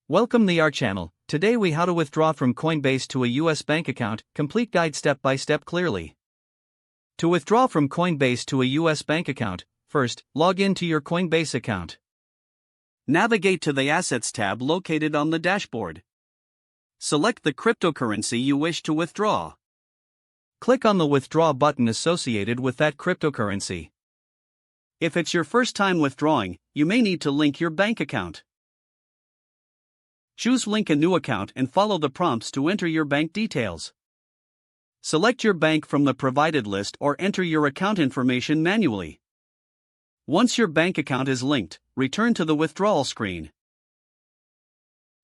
Welcome to our channel. Today we how to withdraw from Coinbase to a US bank account, complete guide step by step clearly. To withdraw from Coinbase to a US bank account, first, log in to your Coinbase account. Navigate to the Assets tab located on the dashboard. Select the cryptocurrency you wish to withdraw. Click on the Withdraw button associated with that cryptocurrency. If it's your first time withdrawing, you may need to link your bank account. Choose Link a new account and follow the prompts to enter your bank details. Select your bank from the provided list or enter your account information manually. Once your bank account is linked, return to the withdrawal screen.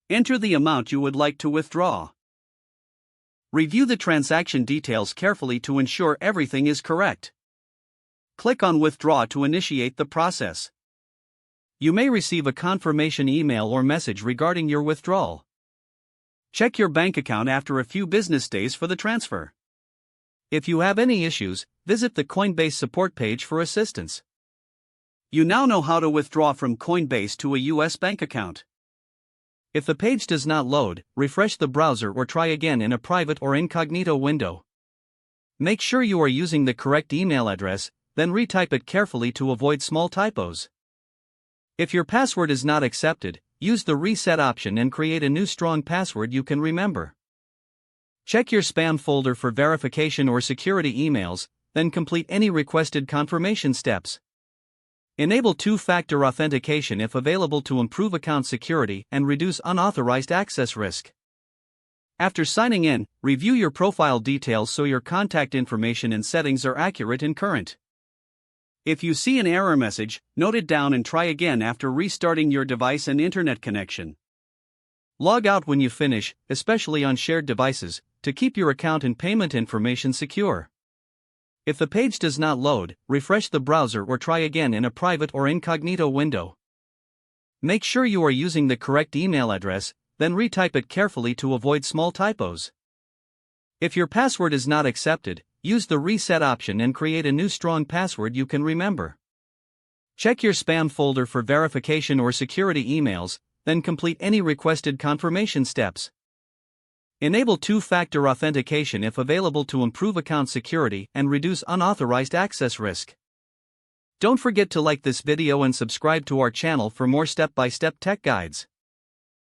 Enter the amount you would like to withdraw. Review the transaction details carefully to ensure everything is correct. Click on Withdraw to initiate the process. You may receive a confirmation email or message regarding your withdrawal. Check your bank account after a few business days for the transfer. If you have any issues, visit the Coinbase support page for assistance. You now know how to withdraw from Coinbase to a US bank account. If the page does not load, refresh the browser or try again in a private or incognito window. Make sure you are using the correct email address, then retype it carefully to avoid small typos. If your password is not accepted, use the reset option and create a new strong password you can remember. Check your spam folder for verification or security emails, then complete any requested confirmation steps. Enable two-factor authentication if available to improve account security and reduce unauthorized access risk. After signing in, review your profile details so your contact information and settings are accurate and current. If you see an error message, note it down and try again after restarting your device and internet connection. Log out when you finish, especially on shared devices, to keep your account and payment information secure. If the page does not load, refresh the browser or try again in a private or incognito window. Make sure you are using the correct email address, then retype it carefully to avoid small typos. If your password is not accepted, use the reset option and create a new strong password you can remember. Check your spam folder for verification or security emails, then complete any requested confirmation steps. Enable two-factor authentication if available to improve account security and reduce unauthorized access risk. Don't forget to like this video and subscribe to our channel for more step-by-step tech guides.